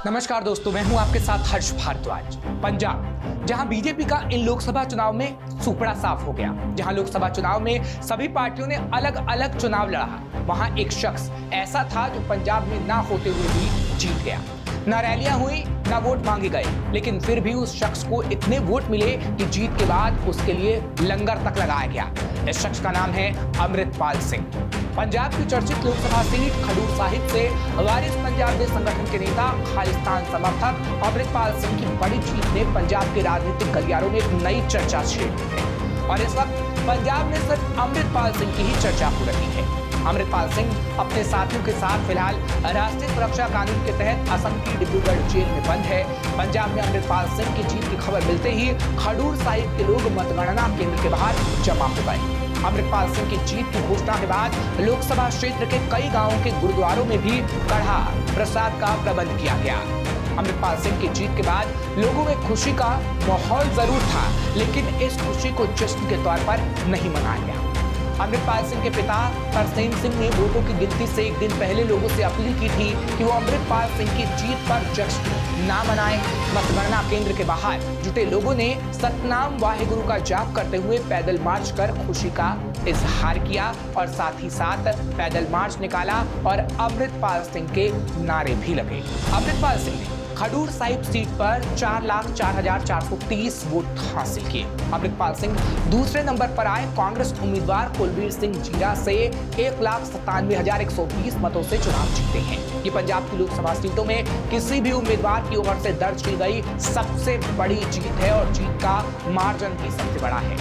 नमस्कार दोस्तों, मैं हूं आपके साथ हर्ष भारद्वाज। पंजाब, जहां बीजेपी का इन लोकसभा चुनाव में सुपड़ा साफ हो गया, जहां लोकसभा चुनाव में सभी पार्टियों ने अलग अलग चुनाव लड़ा, वहां एक शख्स ऐसा था जो पंजाब में ना होते हुए भी जीत गया। ना रैलियां हुई, ना वोट मांगे गए, लेकिन फिर भी उस शख्स को इतने वोट मिले कि जीत के बाद उसके लिए लंगर तक लगाया गया। इस शख्स का नाम है अमृतपाल सिंह। पंजाब की चर्चित लोकसभा सीट खडूर साहिब से वारिस पंजाब दे संगठन के नेता, खालिस्तान समर्थक अमृतपाल सिंह की बड़ी जीत ने पंजाब के राजनीतिक गलियारों में एक नई चर्चा छेड़ दी है। और इस वक्त पंजाब में सिर्फ अमृतपाल सिंह की ही चर्चा हो रही है। अमृतपाल सिंह अपने साथियों के साथ फिलहाल राष्ट्रीय सुरक्षा कानून के तहत असम की डिब्रूगढ़ जेल में बंद है। पंजाब में अमृतपाल सिंह की जीत की खबर मिलते ही खडूर साहिब के लोग मतगणना केंद्र के बाहर जमा हो गए। अमृतपाल सिंह की जीत की घोषणा के बाद लोकसभा क्षेत्र के कई गांवों के गुरुद्वारों में भी कढ़ा प्रसाद का प्रबंध किया गया। अमृतपाल सिंह की जीत के बाद लोगों में खुशी का माहौल जरूर था, लेकिन इस खुशी को जश्न के तौर पर नहीं मनाया गया। अमृतपाल सिंह के पिता तरसेम सिंह ने वोटों की गिनती से एक दिन पहले लोगों से अपील की थी कि वो अमृतपाल सिंह की जीत पर जश्न ना मनाएं। मतगणना केंद्र के बाहर जुटे लोगों ने सतनाम वाहेगुरु का जाप करते हुए पैदल मार्च कर खुशी का इजहार किया और साथ ही साथ पैदल मार्च निकाला और अमृतपाल सिंह के नारे भी लगे। अमृतपाल सिंह ने खडूर साहिब सीट पर 4,04,430 वोट हासिल किए। अमृतपाल सिंह दूसरे नंबर पर आए कांग्रेस उम्मीदवार कुलबीर सिंह जीरा से 1,97,120 मतों से चुनाव जीते हैं। ये पंजाब की लोकसभा सीटों में किसी भी उम्मीदवार की ओर से दर्ज की गई सबसे बड़ी जीत है और जीत का मार्जिन भी सबसे बड़ा है।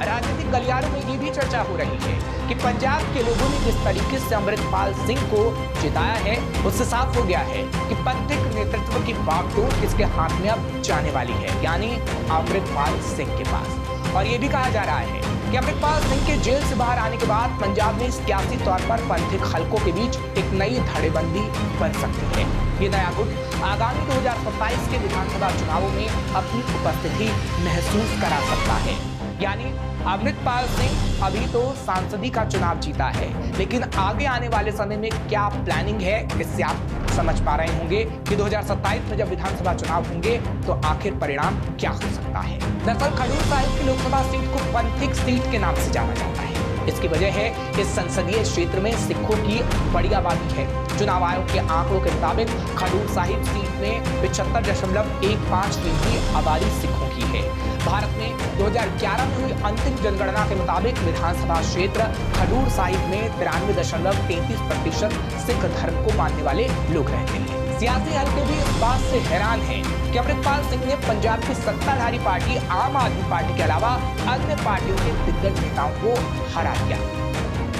राजनीतिक गलियारों में ये भी चर्चा हो रही है कि पंजाब के लोगों ने जिस तरीके से अमृतपाल सिंह को जिताया है, उससे साफ हो गया है कि पंथिक नेतृत्व की बागडोर किसके हाथ में अब जाने वाली है, यानी अमृतपाल सिंह के पास। और ये भी कहा जा रहा है कि अमृतपाल सिंह के जेल से बाहर आने के बाद पंजाब में सियासी तौर पर पंथिक हलकों के बीच एक नई धड़ेबंदी बन सकती है। ये नया गुट आगामी 2027 के विधानसभा चुनावों में अपनी उपस्थिति महसूस करा सकता है। यानी अमृतपाल सिंह अभी तो सांसदी का चुनाव जीता है, लेकिन आगे आने वाले समय में क्या प्लानिंग है, इससे आप समझ पा रहे होंगे कि 2027 में जब विधानसभा चुनाव होंगे तो आखिर परिणाम क्या हो सकता है। दरअसल खडूर साहिब की लोकसभा सीट को पंथिक सीट के नाम से जाना जाता है। इसकी वजह है कि संसदीय क्षेत्र में सिखों की बड़ी आबादी है। चुनाव आयोग के आंकड़ों के मुताबिक खडूर साहिब सीट में 75.15% आबादी सिखों की है। भारत में 2011 में हुई अंतिम जनगणना के मुताबिक विधानसभा क्षेत्र खडूर साहिब में 93.33% सिख धर्म को मानने वाले लोग रहते हैं। सियासी हलके भी इस बात से हैरान हैं कि अमृतपाल सिंह ने पंजाब की सत्ताधारी पार्टी आम आदमी पार्टी के अलावा अन्य पार्टियों के दिग्गज नेताओं को हरा दिया।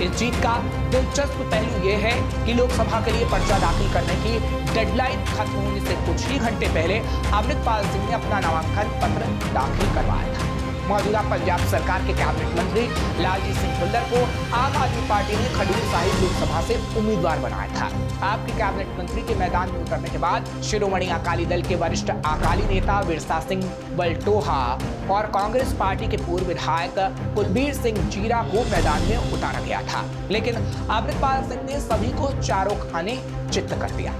इस जीत का दिलचस्प पहलू यह है कि लोकसभा के लिए पर्चा दाखिल करने की डेडलाइन खत्म होने से कुछ ही घंटे पहले अमृतपाल सिंह ने अपना नामांकन पत्र दाखिल करवाया था। मौजूदा पंजाब सरकार के कैबिनेट मंत्री लालजी सिंह भुल्लर को आम आदमी पार्टी ने खडूर साहिब लोकसभा से उम्मीदवार बनाया था। आपके कैबिनेट मंत्री के मैदान में उतरने के बाद शिरोमणि अकाली दल के वरिष्ठ अकाली नेता विरसा सिंह वल्टोहा और कांग्रेस पार्टी के पूर्व विधायक कुलबीर सिंह जीरा को मैदान में उतारा गया था, लेकिन अमृतपाल सिंह ने सभी को चारों खाने चित्त कर दिया।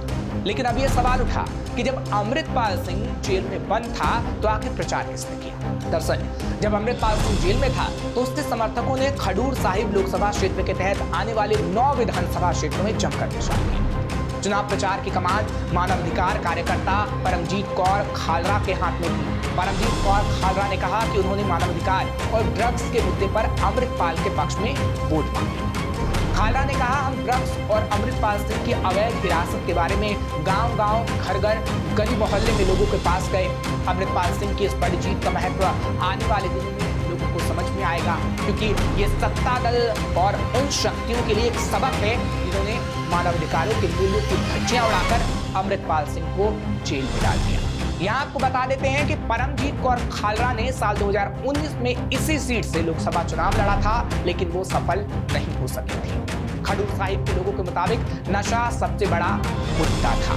लेकिन अब यह सवाल उठा कि जब अमृतपाल सिंह जेल में बंद था तो आखिर प्रचार किसने किया। दरअसल जब अमृतपाल सिंह जेल में था तो उसके समर्थकों ने खडूर साहिब लोकसभा क्षेत्र के तहत आने वाले 9 विधानसभा क्षेत्रों में जमकर प्रचार किया। चुनाव प्रचार की कमान मानवाधिकार कार्यकर्ता परमजीत कौर खालरा के हाथ में थी। परमजीत कौर खालरा ने कहा कि उन्होंने मानवाधिकार और ड्रग्स के मुद्दे पर अमृतपाल के पक्ष में वोट मांगे। खालरा ने कहा, हम ड्रग्स और अमृतपाल सिंह की अवैध हिरासत के बारे में गांव-गांव, घर-घर, गली मोहल्ले में लोगों के पास गए। अमृतपाल सिंह की इस बड़ी जीत का महत्व आने वाले दिनों में लोगों को समझ में आएगा, क्योंकि ये सत्ता दल और उन शक्तियों के लिए एक सबक है जिन्होंने मानवाधिकारों के मूल्यों की धज्जियां उड़ाकर अमृतपाल सिंह को जेल में डाल दिया। यहाँ आपको बता देते हैं कि परमजीत कौर खालरा ने साल 2019 में इसी सीट से लोकसभा चुनाव लड़ा था, लेकिन वो सफल नहीं हो सकी थी। खडूर साहिब के लोगों के मुताबिक नशा सबसे बड़ा मुद्दा था।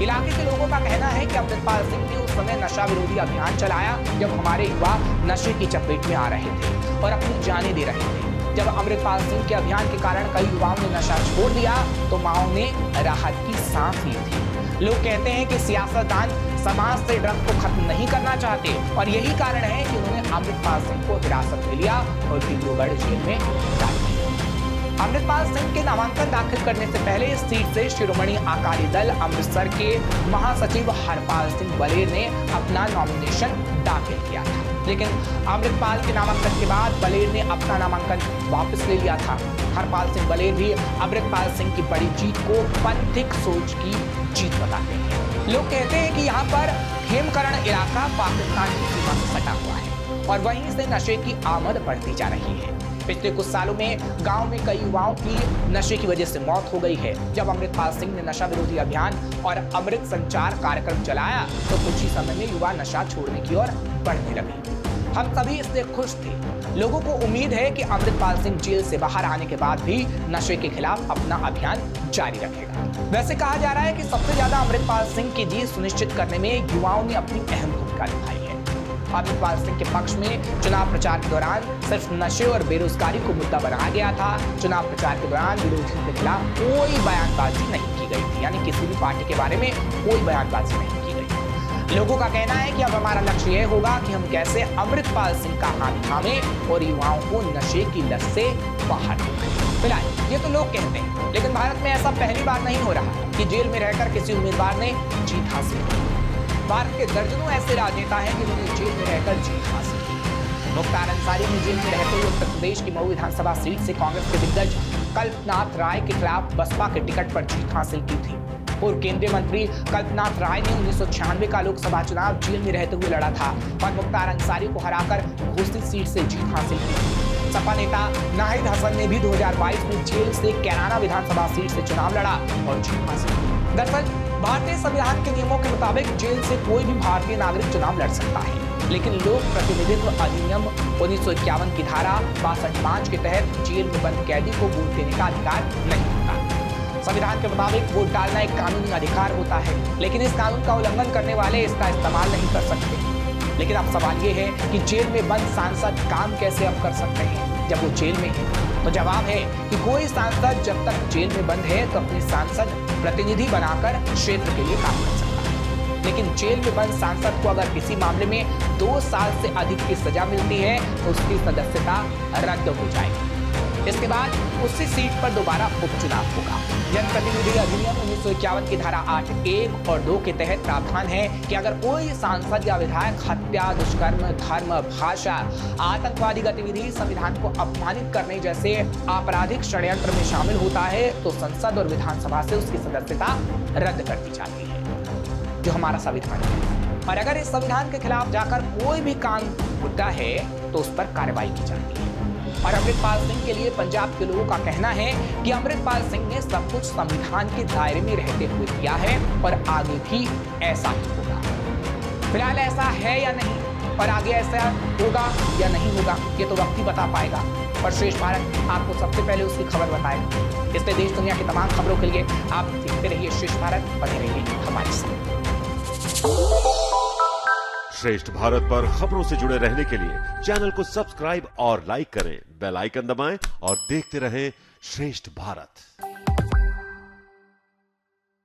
इलाके के लोगों का कहना है कि अमृतपाल सिंह ने उस समय नशा विरोधी अभियान चलाया जब हमारे युवा नशे की चपेट में आ रहे थे और अपनी जानें दे रहे थे। जब अमृतपाल सिंह के अभियान के कारण कई युवाओं ने नशा छोड़ दिया तो माओ ने राहत की सांस ली थी। लोग कहते हैं कि सियासतदान समाज से ड्रग्स को खत्म नहीं करना चाहते और यही कारण है कि उन्होंने अमृतपाल सिंह को हिरासत में लिया और डिब्रूगढ़ जेल में डाल दिया। अमृतपाल सिंह के नामांकन दाखिल करने से पहले इस सीट से शिरोमणि अकाली दल अमृतसर के महासचिव हरपाल सिंह बलेर ने अपना नॉमिनेशन दाखिल किया था, लेकिन अमृतपाल के नामांकन के बाद बलेर ने अपना नामांकन वापस ले लिया था। हरपाल सिंह बलेर भी अमृतपाल सिंह की बड़ी जीत को पंथिक सोच की जीत बताते हैं। लोग कहते हैं कि यहाँ पर खेमकरण इलाका पाकिस्तान की सीमा से सटा हुआ है और वहीं से नशे की आमद बढ़ती जा रही है। पिछले कुछ सालों में गांव में कई युवाओं की नशे की वजह से मौत हो गई है। जब अमृतपाल सिंह ने नशा विरोधी अभियान और अमृत संचार कार्यक्रम चलाया तो कुछ ही समय में युवा नशा छोड़ने की ओर बढ़ने लगे। हम सभी इससे खुश थे। लोगों को उम्मीद है कि अमृतपाल सिंह जेल से बाहर आने के बाद भी नशे के खिलाफ अपना अभियान जारी रखेगा। वैसे कहा जा रहा है कि सबसे ज्यादा अमृतपाल सिंह की जीत सुनिश्चित करने में युवाओं ने अपनी अहम भूमिका निभाई है। अमृतपाल सिंह के पक्ष में चुनाव प्रचार के दौरान सिर्फ नशे और बेरोजगारी को मुद्दा बनाया गया था। चुनाव प्रचार के दौरान विरोधियों के खिलाफ कोई बयानबाजी नहीं की गई थी, यानी किसी भी पार्टी के बारे में कोई बयानबाजी नहीं की गई। लोगों का कहना है कि अब हमारा लक्ष्य यह होगा कि हम कैसे अमृतपाल सिंह का हाथ थामें और युवाओं को नशे की लत से बाहर निकालें। फिलहाल ये तो लोग कहते हैं, लेकिन भारत में ऐसा पहली बार नहीं हो रहा कि जेल में रहकर किसी उम्मीदवार ने जीत हासिल की। भारत के दर्जनों ऐसे राजनेता हैं जिन्होंने जेल में रहकर जीत हासिल की। मुख्तार अंसारी ने जेल में रहते हुए उत्तर प्रदेश की मऊ विधानसभा सीट से कांग्रेस के दिग्गज कल्पनाथ राय के खिलाफ बसपा के टिकट पर जीत हासिल की थी। पूर्व केंद्रीय मंत्री कल्पनाथ राय ने 1996 का लोकसभा चुनाव जेल में रहते हुए लड़ा था और मुख्तार अंसारी को हराकर घोषित सीट से जीत हासिल की थी। सपा नेता नाहिद हसन ने भी 2022 में जेल से कैराना विधानसभा सीट से चुनाव लड़ा और जीत हासिल की। दरअसल भारतीय संविधान के नियमों के मुताबिक जेल से कोई भी भारतीय नागरिक चुनाव लड़ सकता है, लेकिन लोक प्रतिनिधित्व अधिनियम 1951 की धारा 62(5) के तहत जेल में बंद कैदी को वोट देने का अधिकार नहीं होता। संविधान के मुताबिक वोट डालना एक कानूनी अधिकार होता है, लेकिन इस कानून का उल्लंघन करने वाले इसका इस्तेमाल नहीं कर सकते। लेकिन अब सवाल ये है कि जेल में बंद सांसद काम कैसे अब कर सकते हैं जब वो जेल में है? तो जवाब है कि कोई सांसद जब तक जेल में बंद है तो अपने सांसद प्रतिनिधि बनाकर क्षेत्र के लिए काम कर सकता है, लेकिन जेल में बंद सांसद को अगर किसी मामले में 2 साल से अधिक की सजा मिलती है तो उसकी सदस्यता रद्द हो जाएगी। इसके बाद उसी सीट पर दोबारा उपचुनाव होगा। जनप्रतिनिधि अधिनियम 1951 की धारा 8(1) और 2 के तहत प्रावधान है कि अगर कोई सांसद या विधायक हत्या, दुष्कर्म, धर्म, भाषा, आतंकवादी गतिविधि, संविधान को अपमानित करने जैसे आपराधिक षड्यंत्र में शामिल होता है तो संसद और विधानसभा से उसकी सदस्यता रद्द कर दी जाती है, जो हमारा संविधान है। और अगर इस संविधान के खिलाफ जाकर कोई भी कानून मुद्दा है तो उस पर कार्रवाई की जाती है। और अमृतपाल सिंह के लिए पंजाब के लोगों का कहना है कि अमृतपाल सिंह ने सब कुछ संविधान के दायरे में रहते हुए किया है और आगे भी ऐसा ही होगा। फिलहाल ऐसा है या नहीं और आगे ऐसा होगा या नहीं होगा ये तो वक्त ही बता पाएगा। और श्रेष्ठ भारत आपको सबसे पहले उसकी खबर बताएगा। इसलिए देश दुनिया की तमाम खबरों के लिए आप देखते रहिए श्रेष्ठ भारत, बने रहिए हमारे साथ। श्रेष्ठ भारत पर खबरों से जुड़े रहने के लिए चैनल को सब्सक्राइब और लाइक करें, बेल आइकन दबाएं और देखते रहें श्रेष्ठ भारत।